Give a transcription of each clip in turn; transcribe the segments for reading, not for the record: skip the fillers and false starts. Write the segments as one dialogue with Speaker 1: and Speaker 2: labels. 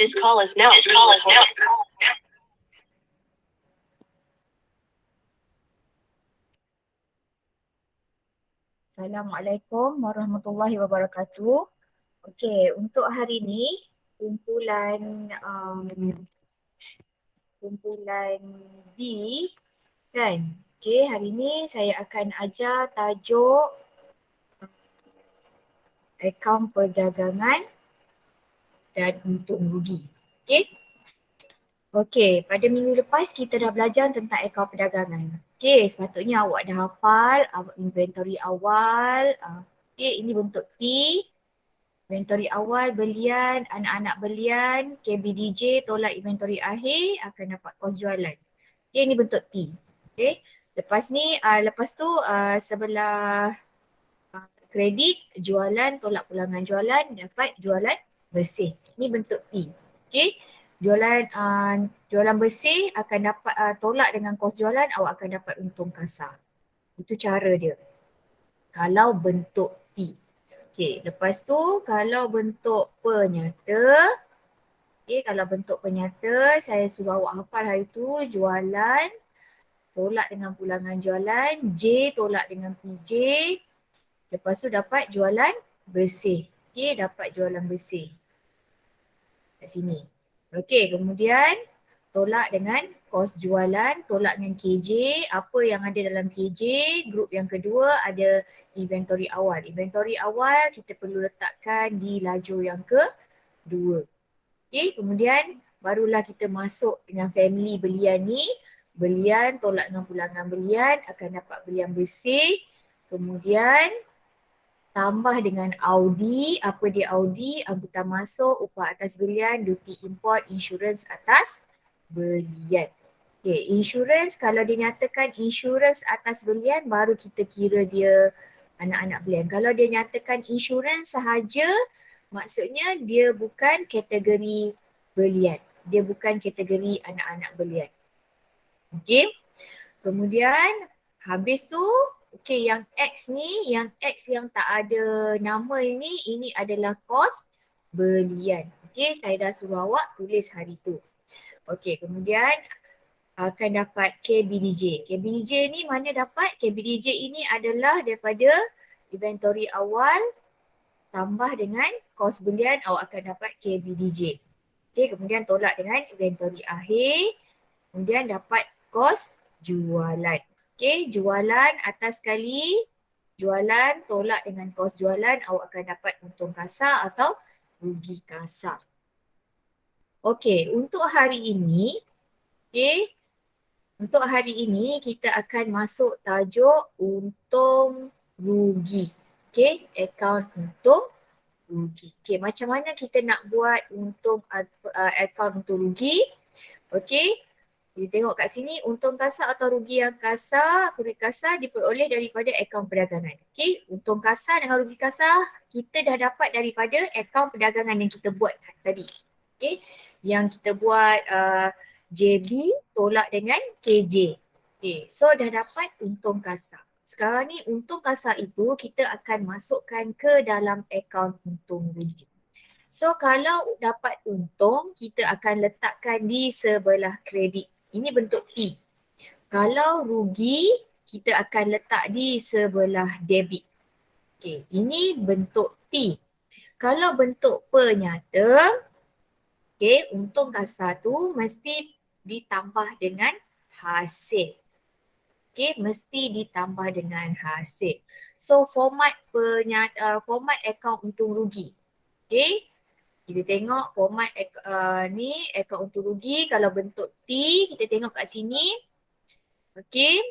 Speaker 1: This call is now being recorded.
Speaker 2: Assalamualaikum warahmatullahi wabarakatuh. Okey, untuk hari ni kumpulan B kan. Okey, hari ni saya akan ajar tajuk akaun perdagangan dan untung rugi. Okey. Okey, pada minggu lepas kita dah belajar tentang akaun perdagangan. Okey, sepatutnya awak dah hafal inventory awal. Okey, ini bentuk T. Inventory awal belian, anak-anak belian, KBDJ tolak inventory akhir akan dapat kos jualan. Okay, ini bentuk T. Okay. Lepas tu sebelah kredit, jualan, tolak pulangan jualan, dapat jualan bersih. Ini bentuk T. Okay. Jualan bersih akan dapat tolak dengan kos jualan, awak akan dapat untung kasar. Itu cara dia. Kalau bentuk T. Okey, lepas tu kalau bentuk penyata, kalau bentuk penyata saya suruh awak hafal hari tu jualan, tolak dengan pulangan jualan, J tolak dengan PJ, lepas tu dapat jualan bersih. Okey, dapat jualan bersih. Kat sini. Okey, kemudian tolak dengan kos jualan, tolak dengan KJ, apa yang ada dalam KJ, grup yang kedua ada inventory awal. Inventory awal kita perlu letakkan di lajur yang kedua. Okay, kemudian barulah kita masuk dengan family belian ni. Belian tolak dengan pulangan belian akan dapat belian bersih. Kemudian tambah dengan Audi. Apa dia Audi? Angkutan masuk, upah atas belian, duty import, insurans atas belian. Okay, insurans kalau dia nyatakan insurans atas belian baru kita kira dia anak-anak belian. Kalau dia nyatakan insurans sahaja, maksudnya dia bukan kategori belian. Dia bukan kategori anak-anak belian. Okay. Kemudian habis tu, okay, yang X ni, yang X yang tak ada nama ini adalah kos belian. Okay, saya dah suruh awak tulis hari tu. Okay, kemudian akan dapat KBDJ. KBDJ ni mana dapat? KBDJ ini adalah daripada inventory awal tambah dengan kos belian, awak akan dapat KBDJ. Okay, kemudian tolak dengan inventory akhir, kemudian dapat kos jualan. Okay, jualan atas kali, jualan tolak dengan kos jualan, awak akan dapat untung kasar atau rugi kasar. Okay, untuk hari ini, untuk hari ini kita akan masuk tajuk untung rugi. Okay, akaun untung rugi. Okay, macam mana kita nak buat akaun untung rugi? Okay, kita tengok kat sini untung kasar atau rugi yang kasar, rugi kasar diperoleh daripada akaun perdagangan. Okay, untung kasar dengan rugi kasar kita dah dapat daripada akaun perdagangan yang kita buat tadi. Okay, yang kita buat JB tolak dengan KJ. Okay, so dah dapat untung kasar. Sekarang ni untung kasar itu kita akan masukkan ke dalam akaun untung rugi. So kalau dapat untung, kita akan letakkan di sebelah kredit. Ini bentuk T. Kalau rugi, kita akan letak di sebelah debit. Okay, ini bentuk T. Kalau bentuk penyata, okay, untung kasar tu mesti ditambah dengan hasil. Okay, mesti ditambah dengan hasil. So format akaun untung rugi. Okay, kita tengok format ni akaun untung rugi. Kalau bentuk T, kita tengok kat sini. Okay,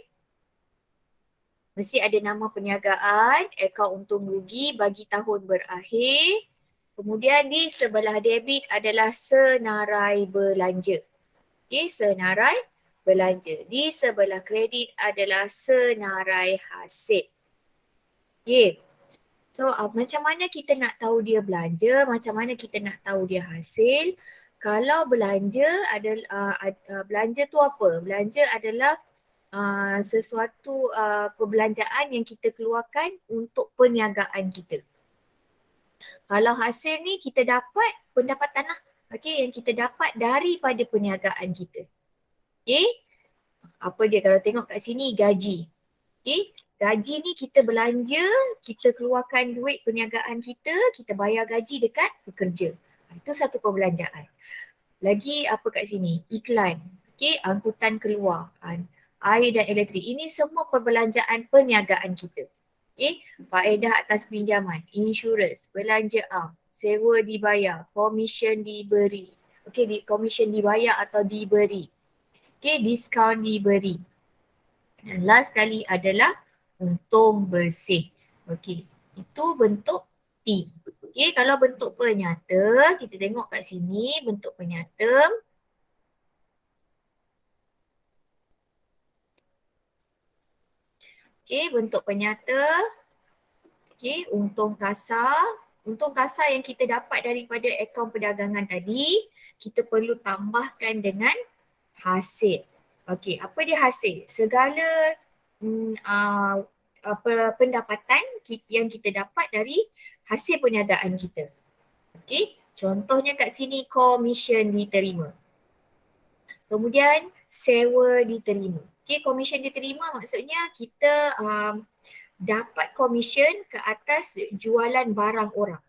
Speaker 2: mesti ada nama perniagaan, akaun untung rugi bagi tahun berakhir. Kemudian di sebelah debit adalah senarai belanja. Okay, senarai belanja. Di sebelah kredit adalah senarai hasil. Okay. So, macam mana kita nak tahu dia belanja? Macam mana kita nak tahu dia hasil? Kalau belanja adalah belanja tu apa? Belanja adalah sesuatu perbelanjaan yang kita keluarkan untuk perniagaan kita. Kalau hasil ni kita dapat pendapatan lah. Okey, yang kita dapat daripada perniagaan kita. Okey, apa dia kalau tengok kat sini gaji. Okey, gaji ni kita belanja, kita keluarkan duit perniagaan kita bayar gaji dekat pekerja. Itu satu perbelanjaan. Lagi apa kat sini? Iklan. Okey, angkutan keluar. Air dan elektrik. Ini semua perbelanjaan perniagaan kita. Okey, faedah atas pinjaman, insurans, belanja am, sewa dibayar, komisen diberi. Okey, komisen dibayar atau diberi. Okey, diskaun diberi. Dan last sekali adalah untung bersih. Okey, itu bentuk T. Okey, kalau bentuk penyata, kita tengok kat sini bentuk penyata. Okey, bentuk penyata. Okey, untung kasar. Untung kasar yang kita dapat daripada akaun perdagangan tadi, kita perlu tambahkan dengan hasil. Okey, apa dia hasil? Segala pendapatan yang kita dapat dari hasil perniagaan kita. Okey, contohnya kat sini komisen diterima. Kemudian sewa diterima. Okey, komisen diterima maksudnya kita dapat komisen ke atas jualan barang orang.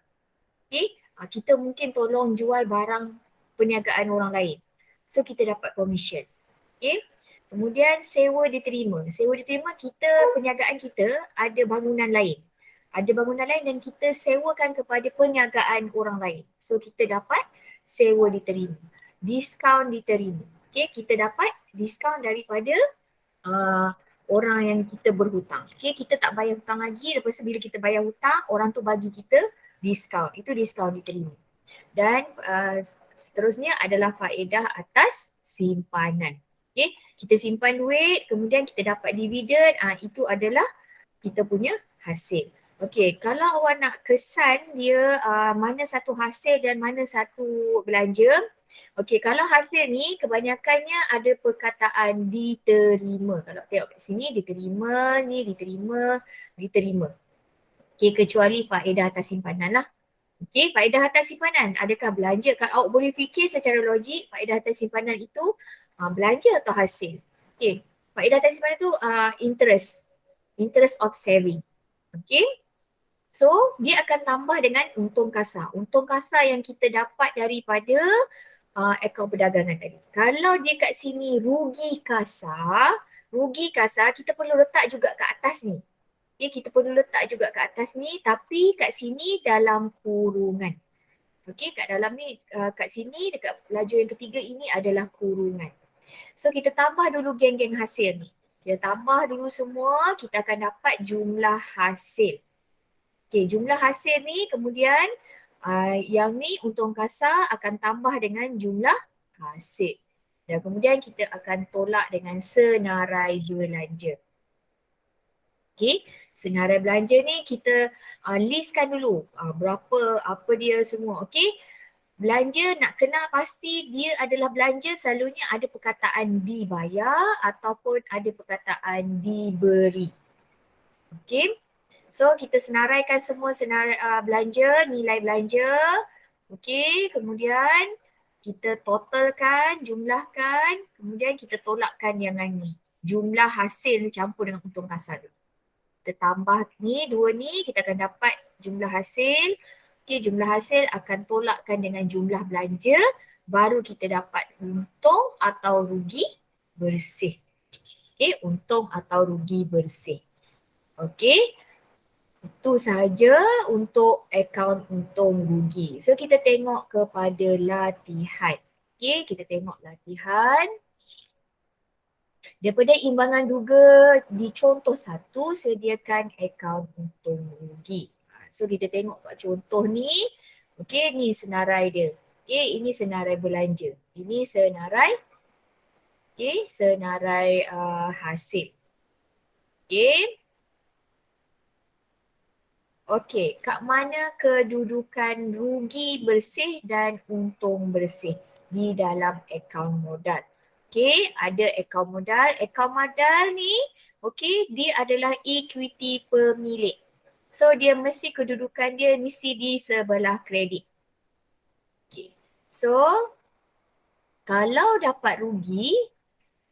Speaker 2: Okey, kita mungkin tolong jual barang perniagaan orang lain. So kita dapat komisen. Okey. Kemudian sewa diterima. Sewa diterima kita, perniagaan kita ada bangunan lain. Ada bangunan lain dan kita sewakan kepada perniagaan orang lain. So kita dapat sewa diterima. Diskaun diterima. Okey, kita dapat diskaun daripada orang yang kita berhutang. Okey, kita tak bayar hutang lagi. Lepas tu bila kita bayar hutang, orang tu bagi kita diskaun. Itu diskaun diterima. Dan seterusnya adalah faedah atas simpanan. Okey, kita simpan duit, kemudian kita dapat dividen, itu adalah kita punya hasil. Okey, kalau awak nak kesan dia mana satu hasil dan mana satu belanja. Okey, kalau hasil ni kebanyakannya ada perkataan diterima. Kalau tengok kat sini diterima, ni diterima, diterima. Okey, kecuali faedah atas simpanan lah. Okey, faedah atas simpanan. Adakah belanja? Kalau awak boleh fikir secara logik, faedah atas simpanan itu belanja atau hasil? Okey, faedah atas simpanan itu interest of saving. Okey, so dia akan tambah dengan untung kasar. Untung kasar yang kita dapat daripada akaun perdagangan tadi. Kalau dia kat sini rugi kasar kita perlu letak juga kat atas ni. Okay, kita perlu letak juga kat atas ni tapi kat sini dalam kurungan. Okey, kat dalam ni, kat sini dekat lajur yang ketiga ini adalah kurungan. So kita tambah dulu geng-geng hasil ni. Kita tambah dulu semua, kita akan dapat jumlah hasil. Okey, jumlah hasil ni kemudian yang ni untung kasar akan tambah dengan jumlah hasil. Dan kemudian kita akan tolak dengan senarai belanja. Okey, senarai belanja ni kita listkan dulu berapa apa dia semua. Okey, belanja nak kenal pasti dia adalah belanja, selalunya ada perkataan dibayar ataupun ada perkataan diberi. Okey, so kita senaraikan semua senarai belanja, nilai belanja. Okey, kemudian kita totalkan, jumlahkan, kemudian kita tolakkan yang ni. Jumlah hasil campur dengan untung kasar. Kita tambah ni, dua ni, kita akan dapat jumlah hasil. Okey, jumlah hasil akan tolakkan dengan jumlah belanja, baru kita dapat untung atau rugi bersih. Okey, untung atau rugi bersih. Okey, itu sahaja untuk akaun untung rugi. So kita tengok kepada latihan. Okey, kita tengok latihan. Daripada imbangan duga di contoh 1, sediakan akaun untung rugi. So kita tengok kat contoh ni. Okey, ni senarai dia. Okey, ini senarai belanja. Ini senarai senarai hasil. Okey. Okey, kat mana kedudukan rugi bersih dan untung bersih di dalam akaun modal? Okey, ada akaun modal. Akaun modal ni, okey, dia adalah equity pemilik. So dia mesti kedudukan dia mesti di sebelah kredit. Okay. So kalau dapat rugi,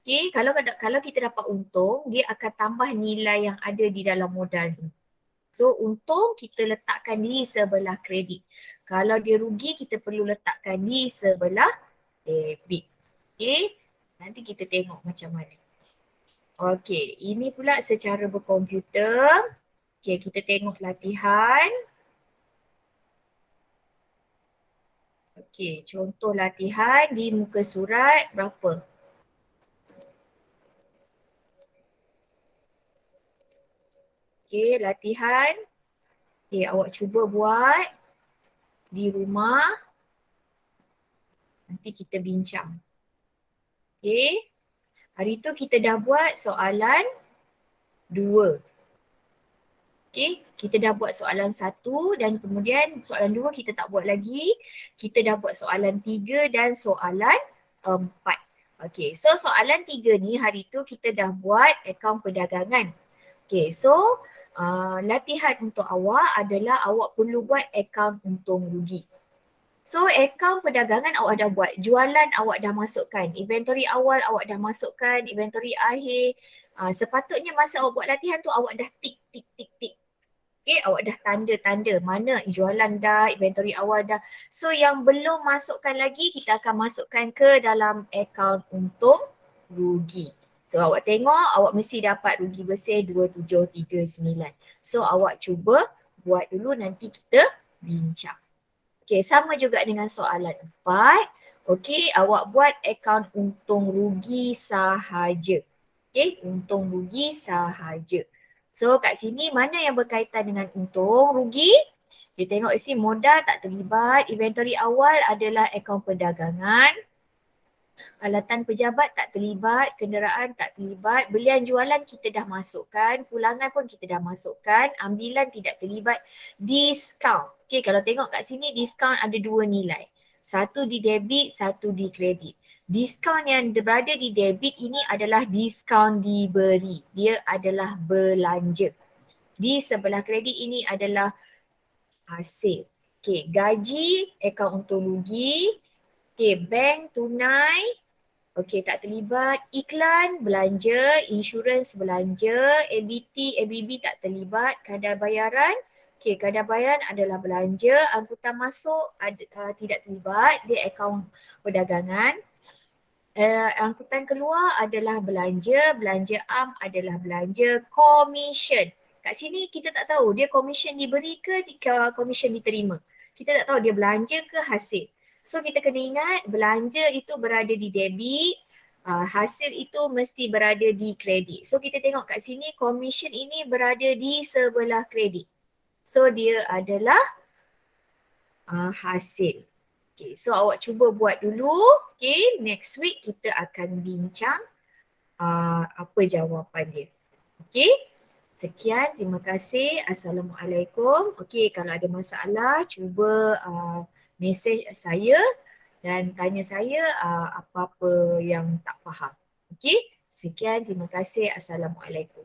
Speaker 2: okay, kalau kita dapat untung, dia akan tambah nilai yang ada di dalam modal ni. So untung kita letakkan di sebelah kredit. Kalau dia rugi, kita perlu letakkan di sebelah debit. Okay, nanti kita tengok macam mana. Okay, ini pula secara berkomputer. Okay, kita tengok latihan. Okay, contoh latihan di muka surat berapa? Okay, latihan. Okay, awak cuba buat di rumah. Nanti kita bincang. Okay, hari tu kita dah buat soalan 2. Okay, kita dah buat soalan 1 dan kemudian soalan 2 kita tak buat lagi. Kita dah buat soalan 3 dan soalan 4. Okay, so soalan 3 ni hari tu kita dah buat akaun perdagangan. Okay, so latihan untuk awak adalah awak perlu buat akaun untung rugi. So akaun perdagangan awak dah buat, jualan awak dah masukkan, inventory awal awak dah masukkan, inventory akhir. Sepatutnya masa awak buat latihan tu awak dah tik. Okay, awak dah tanda-tanda mana jualan dah, inventory awal dah. So yang belum masukkan lagi, kita akan masukkan ke dalam akaun untung rugi. So awak tengok, awak mesti dapat rugi bersih 2739. So awak cuba buat dulu, nanti kita bincang. Okay, sama juga dengan soalan 4. Okay, awak buat akaun untung rugi sahaja. Okay, untung rugi sahaja. So kat sini mana yang berkaitan dengan untung rugi? Kita tengok di sini modal tak terlibat, inventory awal adalah akaun perdagangan, alatan pejabat tak terlibat, kenderaan tak terlibat, belian jualan kita dah masukkan, pulangan pun kita dah masukkan, ambilan tidak terlibat, diskaun. Okay, kalau tengok kat sini diskaun ada 2 nilai. Satu di debit, satu di kredit. Diskaun yang berada di debit ini adalah diskaun diberi. Dia adalah belanja. Di sebelah kredit ini adalah hasil. Okay, gaji, akaun untung rugi. Okay, bank tunai. Okay, tak terlibat. Iklan, belanja, insurans, belanja, ABT, ABB tak terlibat. Kadar bayaran. Okay, kadar bayaran adalah belanja. Angkutan masuk tidak terlibat. Dia akaun perdagangan. Angkutan keluar adalah belanja, belanja am adalah belanja, komisen. Kat sini kita tak tahu dia komisen diberi ke komisen diterima. Kita tak tahu dia belanja ke hasil. So kita kena ingat belanja itu berada di debit, hasil itu mesti berada di kredit. So kita tengok kat sini komisen ini berada di sebelah kredit. So dia adalah hasil. Okay, so awak cuba buat dulu. Okay, next week kita akan bincang apa jawapan dia. Okay, sekian. Terima kasih. Assalamualaikum. Okay, kalau ada masalah cuba message saya dan tanya saya apa-apa yang tak faham. Okay, sekian. Terima kasih. Assalamualaikum.